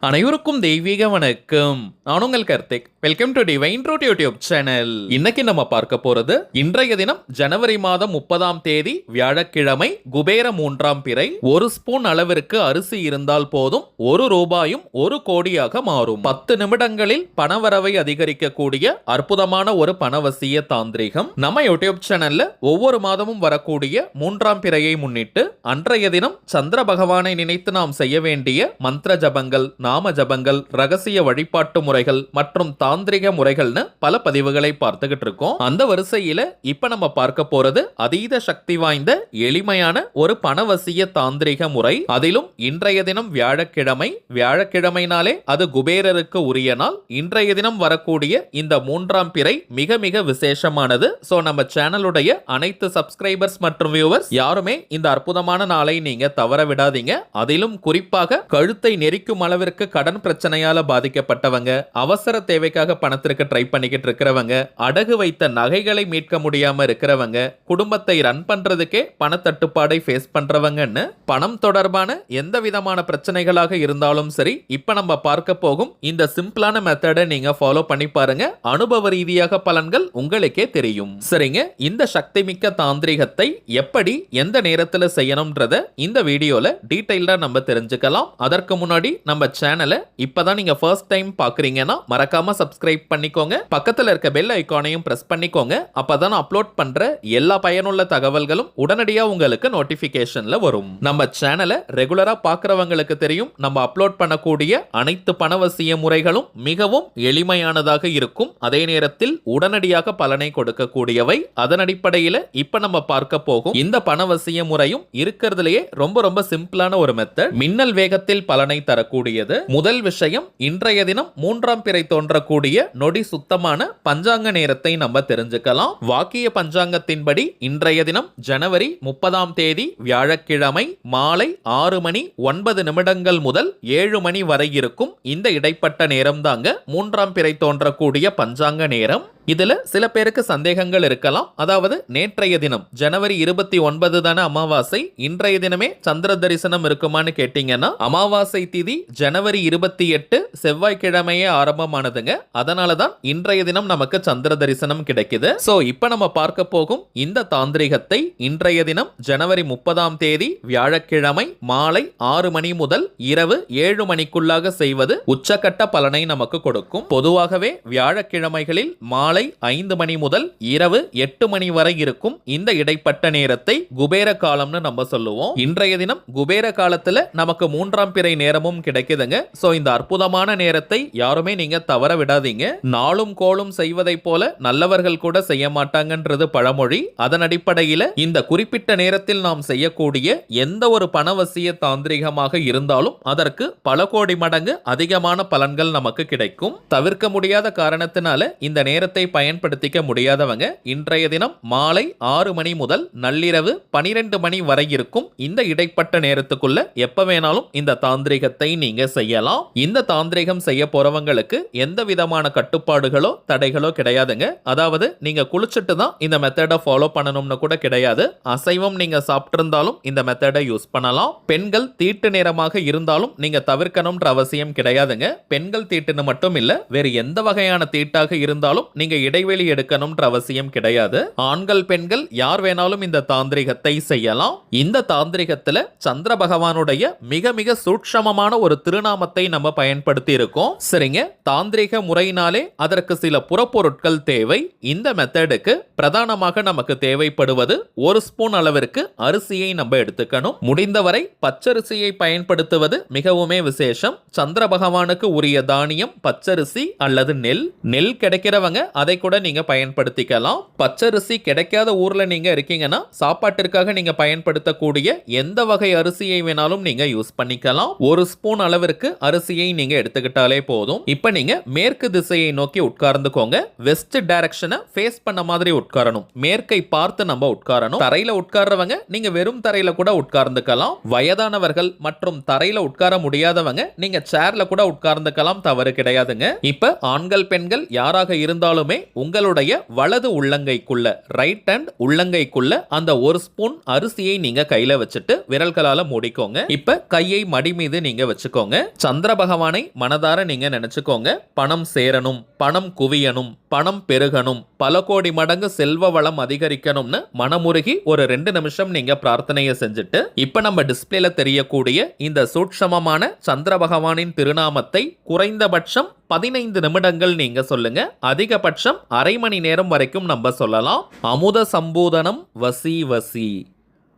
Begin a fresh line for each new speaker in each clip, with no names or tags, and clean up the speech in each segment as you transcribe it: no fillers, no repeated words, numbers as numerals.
அனைவருக்கும் தெய்வீக வணக்கம். நான் உங்கள் Karthik. Welcome to divine truth YouTube channel. இன்னைக்கு நம்ம பார்க்க போறது இன்றைய தினம் ஜனவரி மாதம் 30ஆம் தேதி வியாழக்கிழமை, குபேர 3ஆம் பிறை. ஒரு ஸ்பூன் அளவிற்கு அரிசி இருந்தால் போதும், 1 ரூபாயும் 1 கோடியாக மாறும். 10 நிமிடங்களில் பணவரவை அதிகரிக்கக்கூடிய அற்புதமான ஒரு பணவசிய தாந்திரிகம் நம்ம யூடியூப் சேனல்ல ஒவ்வொரு மாதமும் வரக்கூடிய 3ஆம் பிறையை முன்னிட்டு அன்றைய தினம் சந்திர பகவானை நினைத்து நாம் செய்ய வேண்டிய மந்திர ஜபங்கள், நாம ஜபங்கள், ரகசிய வழிபாட்டு முறைகள் மற்றும் தாந்திரிக முறைகள்னு பல பதிவுகளை பார்த்துக்கிட்டு இருக்கோம். அந்த வரிசையில இப்ப நம்ம பார்க்க போறது அதீத சக்தி வாய்ந்த எளிமையான ஒரு பணவசிய தாந்திரிக முறை. அதிலும் இன்றைய தினம் வியாழக்கிழமை. வியாழக்கிழமைனாலே அது குபேரருக்கு உரிய நாள். இன்றைய தினம் வரக்கூடிய இந்த 3ஆம் பிறை மிக மிக விசேஷமானது. சோ நம்ம சேனலுடைய அனைத்து சப்ஸ்கிரைபர்ஸ் மற்றும் வியூவர்ஸ் யாருமே இந்த அற்புதமான நாளை நீங்க தவற விடாதீங்க. அதிலும் குறிப்பாக கழுத்தை நெரிக்கும் அளவிற்கு கடன் பிரச்சனையால பாதிக்கப்பட்டவங்க, அவசர தேவைக்காக பணத்திற்கு ட்ரை பண்ணிக்கிட்டு இருக்கிறவங்க, அடகு வைத்த நகைகளை மீட்க முடியாம இருக்கிறவங்க, குடும்பத்தை ரன் பண்றதுக்கே பணத்தட்டுப்பாடை ஃபேஸ் பண்றவங்கன்னு பணம் தொடர்பான எந்த விதமான பிரச்சனைகளாக இருந்தாலும் சரி, இப்ப நம்ம பார்க்க போகும் இந்த சிம்பிளான மெத்தடை நீங்க ஃபாலோ பண்ணி பாருங்க. அனுபவ ரீதியாக பலன்கள் உங்களுக்கே தெரியும். சரிங்க, இந்த சக்தி மிக்க தாந்திரிகத்தை எப்படி எந்த நேரத்துல செய்யணும்ன்றத இந்த வீடியோல டீடைலா நம்ம தெரிஞ்சுக்கலாம். அதற்கு முன்னாடி நம்ம சேனலை இப்பதான் நீங்க ஃபர்ஸ்ட் டைம் பாக்குறீங்கன்னா மறக்காம சப்ஸ்கிரைப் பண்ணிக்கோங்க. பக்கத்துல இருக்க பெல் ஐகானையும் பிரஸ் பண்ணிக்கோங்க. அப்பதான் அப்லோட் பண்ற எல்லா பயனுள்ள தகவல்களும் உடனடியா உங்களுக்கு நோட்டிபிகேஷன்ல வரும். நம்ம சேனலை ரெகுலரா பாக்குறவங்களுக்கு தெரியும், நம்ம அப்லோட் பண்ணக்கூடிய அனைத்து பணவசிய முறைகளும் மிகவும் எளிமையானதாக இருக்கும். அதே நேரத்தில் உடனடியாக பலனை கொடுக்கக்கூடியவை. அதன் அடிப்படையில் இப்ப நம்ம பார்க்க போகும் இந்த பணவசிய முறையும் இருக்கிறதுலயே ரொம்ப ரொம்ப சிம்பிளான ஒரு மெத்தட். மின்னல் வேகத்தில் பலனை தரக்கூடியது. முதல் விஷயம், இன்றைய தினம் 3ஆம் பிறை தோன்றக்கூடிய நொடி சுத்தமான பஞ்சாங்க நேரத்தை நம்ம தெரிஞ்சுக்கலாம். வாக்கிய பஞ்சாங்கத்தின்படி இன்றைய தினம் ஜனவரி 30ஆம் தேதி வியாழக்கிழமை மாலை 6 மணி 9 நிமிடங்கள் முதல் 7 மணி வரை இருக்கும். இந்த இடைப்பட்ட நேரம் தாங்க 3ஆம் பிறை தோன்றக்கூடிய பஞ்சாங்க நேரம். இதுல சில பேருக்கு சந்தேகங்கள் இருக்கலாம். அதாவது நேற்றைய தினம் ஜனவரி 29 தானே அமாவாசை, இன்றைய தினமே சந்திர தரிசனம் இருக்குமான்னு கேட்டீங்கன்னா, அமாவாசை திதி ஜனவரி 28 செவ்வாய்க்கிழமையே ஆரம்பமானதுங்க. அதனாலதான் இன்றைய தினம் நமக்கு சந்திர தரிசனம் கிடைக்குது. சோ இப்ப நம்ம பார்க்க போகும் இந்த தாந்திரிகத்தை இன்றைய தினம் ஜனவரி 30ஆம் தேதி வியாழக்கிழமை மாலை 6 மணி முதல் இரவு 7 மணிக்குள்ளாக செய்வது உச்சக்கட்ட பலனை நமக்கு கொடுக்கும். பொதுவாகவே வியாழக்கிழமைகளில் மாலை 5 மணி முதல் இரவு 8 மணி வரை இருக்கும் இந்த இடைப்பட்ட நேரத்தை குபேர காலம்னு நம்ம சொல்லுவோம். இன்றைய தினம் குபேர காலத்துல நமக்கு 3ஆம் பிறை நேரமும் கிடைக்குதுங்க. சோ இந்த அற்புதமான நேரத்தை யாருமே நீங்க தவற விடாதீங்க. நாளும் கோளும் செய்வதை போல நல்லவர்கள் கூட செய்ய மாட்டாங்கன்றது பழமொழி. அதன் அடிப்படையில் இந்த குறிப்பிட்ட நேரத்தில் நாம் செய்யக்கூடிய எந்த ஒரு பணவசிய தாந்திரிகமாக இருந்தாலும் அதற்கு பல கோடி மடங்கு அதிகமான பலன்கள் நமக்கு கிடைக்கும். தவிர்க்க முடியாத காரணத்தினால இந்த நேரத்தை பயன்படுத்திக்க முடியாதவங்க இன்றைய தினம் மாலை 6 மணி முதல் நள்ளிரவு 12 மணி வரை இருக்கும் இந்த இடைப்பட்ட நேரத்துக்குள்ள எப்ப வேணாலும் இந்த தாந்திரிகத்தை நீங்க செய்யலாம். இந்த தாந்திரிகம் செய்ய போறவங்களுக்கு எந்த விதமான கட்டுப்பாடுகளோ தடைகளோ கிடையாதுங்க. அதாவது நீங்க குளிச்சுட்டு தான் இந்த மெத்தடை ஃபாலோ பண்ணணும்னு கூட கிடையாது. அசைவம் நீங்க சாப்பிட்டு இருந்தாலும் இந்த மெத்தடை யூஸ் பண்ணலாம். பெண்கள் தீட்டு நேரமாக இருந்தாலும் நீங்க தவிர்க்கணும்ன்ற அவசியம் கிடையாதுங்க. பெண்கள் தீட்டுன்னு மட்டும் இல்ல, வேறு எந்த வகையான தீட்டாக இருந்தாலும் நீங்க இடைவெளி எடுக்கணும்ன்ற அவசியம் கிடையாது. ஆண்கள் பெண்கள் யார் வேணாலும் இந்த தாந்திரிகத்தை செய்யலாம். இந்த தாந்திரிகத்துல சந்திர பகவானுடைய மிக மிக சூட்சமமான ஒரு திருநாமத்தை நம்ம பயன்படுத்தி இருக்கோம். சரிங்க, தாந்திரிக முறையினாலே அதற்கு சில புறப்பொருட்கள் தேவை. இந்த மெத்தடுக்கு பிரதானமாக நமக்கு தேவைப்படுவது 1 ஸ்பூன் அளவிற்கு அரிசியை நம்ம எடுத்துக்கணும். முடிந்தவரை பச்சரிசியை பயன்படுத்துவது மிகவுமே விசேஷம். சந்திர பகவானுக்கு உரிய தானியம் பச்சரிசி அல்லது நெல். நெல் கிடைக்கிறவங்க அதை கூட நீங்க பயன்படுத்திக்கலாம். பச்சரிசி கிடைக்காத ஊர்ல நீங்க இருக்கீங்கன்னா சாப்பாட்டிற்காக நீங்க பயன்படுத்தக்கூடிய எந்த வகை அரிசியை வேணாலும் நீங்க யூஸ் பண்ணிக்கலாம். 1 ஸ்பூன் அளவிற்கு அரிசியை நீங்க எடுத்துக்கிட்டாலே போதும். இப்ப நீங்க மேற்கு திசையை நோக்கி உட்கார்ந்துக்கோங்க. வெஸ்ட் டைரக்ஷனை ஃபேஸ் பண்ண மாதிரி உட்காரணும். மேற்கை பார்த்து நம்ம உட்காரணும். தரையில உட்கார்றவங்க நீங்க வெறும் தரையில கூட உட்கார்ந்துக்கலாம். வயதானவர்கள் மற்றும் தரையில உட்கார முடியாதவங்க நீங்க சேர்ல கூட உட்கார்ந்துக்கலாம், தவறு கிடையாதுங்க. இப்ப ஆண்கள் பெண்கள் யாராக இருந்தாலுமே உங்களுடைய வலது உள்ளங்கைக்குள்ள, ரைட் ஹேண்ட் உள்ளங்கைக்குள்ள அந்த 1 ஸ்பூன் அரிசியை நீங்க கையில வச்சுட்டு விரல்களால மூடிக்கோங்க. இப்ப கையை மடி மீது நீங்க வச்சுக்கோங்க. சந்திர பகவானை மனதார நீங்க நினைச்சுக்கோங்க. பணம் சேரணும், பணம் குவியணும், பணம் பெருகணும், பல கோடி மடங்கு செல்வ வளம் அதிகரிக்கணும்னு மனமுருகி ஒரு 2 நிமிஷம் நீங்க பிரார்த்தனையை செஞ்சுட்டு இப்ப நம்ம டிஸ்பிளேல தெரியக்கூடிய இந்த சூட்சமமான சந்திர பகவானின் திருநாமத்தை குறைந்தபட்சம் 15 நிமிடங்கள் நீங்க சொல்லுங்க. அதிகபட்சம் அரை மணி நேரம் வரைக்கும் நம்ம சொல்லலாம். அமுத சம்பூதனம் வசி வசி,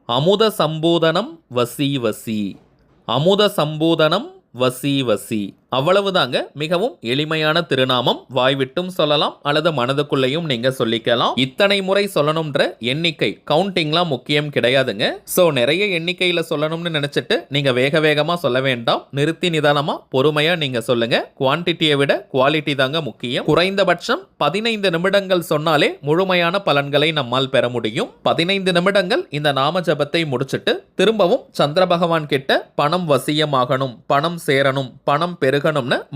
அமுத சம்பூதனம் வசி வசி, அமுத சம்பூதனம் வசி வசி. அவ்வளவுதாங்க. மிகவும் எளிமையான திருநாமம். வாய்விட்டும் சொல்லலாம் அல்லது மனதுக்குள்ளேயும் நீங்க சொல்லிக்கலாம். இத்தனை முறை சொல்லணும்ன்ற எண்ணிக்கை கவுண்டிங்லாம் முக்கியம் கிடையாதுங்க. சோ நிறைய எண்ணிக்கையில சொல்லணும்னு நினைச்சிட்டு நீங்க வேக வேகமா சொல்ல வேண்டாம். நிறுத்தி நிதானமா பொறுமையா நீங்க சொல்லுங்க. குவான்டிட்டியை விட குவாலிட்டி தாங்க முக்கியம். குறைந்தபட்சம் 15 நிமிடங்கள் சொன்னாலே முழுமையான பலன்களை நம்மால் பெற முடியும். 15 நிமிடங்கள் இந்த நாம ஜபத்தை முடிச்சிட்டு திரும்பவும் சந்திர பகவான் கிட்ட பணம் வசியமாகணும், பணம் சேரணும், பணம் பெருக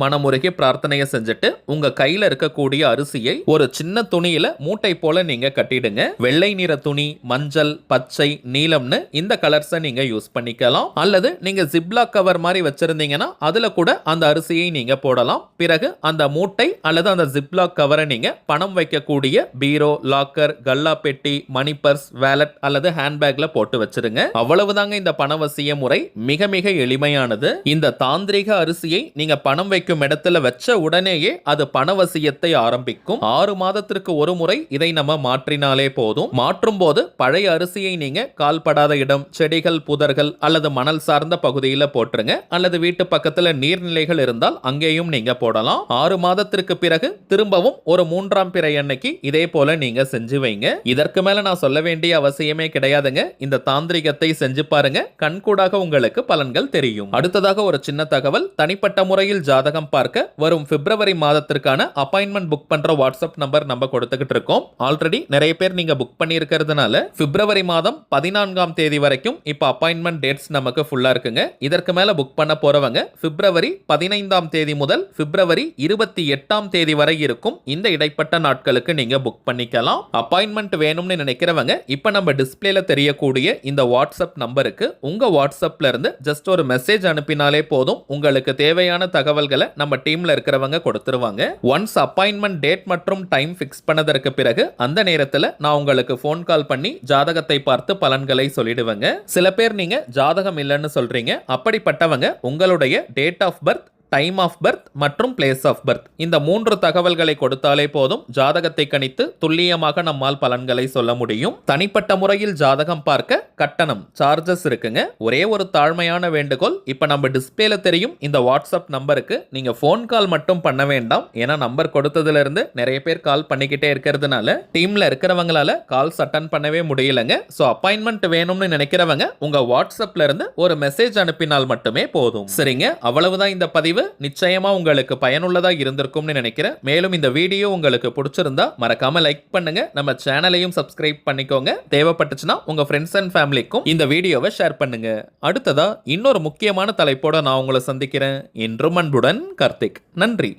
மனமுருகி பிரார்த்தனையை செஞ்சுட்டு உங்க கையில இருக்கக்கூடிய அரிசியை ஒரு சின்ன துணியில மூட்டை போல நீங்க கட்டிடுங்க. வெள்ளை நிற துணி, மஞ்சள், பச்சை, நீலம்னு இந்த கலர்ஸை நீங்க யூஸ் பண்ணிக்கலாம். அல்லது நீங்க ஜிப்லாக் கவர் மாதிரி வச்சிருந்தீங்கன்னா அதுல கூட அந்த அரிசியை நீங்க போடலாம். பிறகு அந்த மூட்டை அல்லது அந்த ஜிப்லாக் கவரை நீங்க பணம் வைக்கக்கூடிய பீரோ, லாக்கர், கல்லா பெட்டி, மணி பர்ஸ், வேலட் அல்லது ஹேண்ட்பேக்ல போட்டு வச்சிருங்க. அவ்வளவுதாங்க இந்த பணவசிய முறை. மிக மிக எளிமையானது. இந்த தாந்திரிக அரிசியை நீங்க பணம் வைக்கும் இடத்துல வச்ச உடனேயே அது பணவசியத்தை ஆரம்பிக்கும். 6 மாதத்திற்கு ஒரு முறை இதை நம்ம மாற்றினாலே போதும். மாற்றும் போது பழைய அரிசியை நீங்க கால்படாத இடம், செடிகள், புதர்கள் அல்லது மணல் சார்ந்த பகுதியில போட்டுருங்க. அல்லது வீட்டு பக்கத்துல நீர்நிலைகள் இருந்தால் அங்கேயும் நீங்க போடலாம். 6 மாதத்திற்கு பிறகு திரும்பவும் ஒரு 3ஆம் பிறை அன்னைக்கு இதே போல நீங்க செஞ்சு வைங்க. இதற்கு மேல நான் சொல்ல வேண்டிய அவசியமே கிடையாதுங்க. இந்த தாந்திரிகத்தை செஞ்சு பாருங்க. கண்கூடாக உங்களுக்கு பலன்கள் தெரியும். அடுத்ததாக ஒரு சின்ன தகவல். தனிப்பட்ட முறையில் ஜாதகம் பார்க்க வரும் பிப்ரவரி மாதத்திற்கான அப்பாயின்மெண்ட் புக் பண்ற வாட்ஸ்அப் நம்பர் நம்ம கொடுத்துக்கிட்டு இருக்கோம். ஆல்ரெடி நிறைய பேர் நீங்க புக் பண்ணி இருக்கிறதுனால பிப்ரவரி மாதம் 14ஆம் தேதி வரைக்கும் இப்ப அப்பாயின்மெண்ட் டேட்ஸ் நமக்கு ஃபுல்லா இருக்குங்க. இதற்கு மேல புக் பண்ண போறவங்க பிப்ரவரி 15ஆம் தேதி முதல் பிப்ரவரி 28ஆம் தேதி வரை இருக்கும் இந்த இடைப்பட்ட நாட்களுக்கு நீங்க புக் பண்ணிக்கலாம். அப்பாயின்மெண்ட் வேணும்னு நினைக்கிறவங்க இப்ப நம்ம டிஸ்பிளேல தெரியக்கூடிய இந்த வாட்ஸ்அப் நம்பருக்கு உங்க வாட்ஸ்அப்ல இருந்து ஜஸ்ட் ஒரு மெசேஜ் அனுப்பினாலே போதும். உங்களுக்கு தேவையான தகவல்களை நம்ம டீம்ல இருக்கிறவங்க கொடுத்துருவாங்க. ஒன்ஸ் அப்பாயின்மெண்ட் டேட் மற்றும் டைம் ஃபிக்ஸ் பண்ணதற்கு பிறகு அந்த நேரத்தில் நான் உங்களுக்கு ஃபோன் கால் பண்ணி ஜாதகத்தை பார்த்து பலன்களை சொல்லிடுவேங்க. சில பேர் நீங்க ஜாதகம் இல்லைன்னு சொல்றீங்க. அப்படிப்பட்டவங்க உங்களுடைய date of birth, time of birth மற்றும் பிளேஸ் ஆஃப் பர்த் இந்த 3 தகவல்களை கொடுத்தாலே போதும். ஜாதகத்தை கணித்து துல்லியமாக நம்மால் பலன்களை சொல்ல முடியும். தனிப்பட்ட முறையில் ஜாதகம் பார்க்க கட்டணம் சார்ஜஸ் இருக்குங்க. ஒரே ஒரு தாழ்மையான வேண்டுகோள். இப்ப நம்ம டிஸ்பிளேல தெரியும் இந்த வாட்ஸ்அப் நம்பருக்கு நீங்க ஃபோன் கால் மட்டும் பண்ண வேண்டாம். ஏன்னா நம்பர் கொடுத்ததுல இருந்து நிறைய பேர் கால் பண்ணிக்கிட்டே இருக்கிறதுனால டீம்ல இருக்கிறவங்களால கால்ஸ் அட்டன் பண்ணவே முடியலங்க. சோ அப்பாயின்மெண்ட் வேணும்னு நினைக்கிறவங்க உங்க வாட்ஸ்அப்ல இருந்து ஒரு மெசேஜ் அனுப்பினால் மட்டுமே போதும். சரிங்க, அவ்வளவுதான் இந்த பதிவு. நிச்சயமா உங்களுக்கு பயனுள்ளதா இருந்திருக்கும்னு நினைக்கிறேன். மேலும் இந்த வீடியோ உங்களுக்கு பிடிச்சிருந்தா மறக்காம லைக் பண்ணுங்க. நம்ம சேனலையும் சப்ஸ்கிரைப் பண்ணிக்கோங்க. தேவைப்பட்டுச்சுன்னா உங்க ஃப்ரெண்ட்ஸ் அண்ட் ஃபேமிலிக்கும் இந்த வீடியோவை ஷேர் பண்ணுங்க. அடுத்ததா இன்னொரு முக்கியமான தலைப்போட நான் உங்களை சந்திக்கிறேன். என்றும் அன்புடன் கார்த்திக். நன்றி.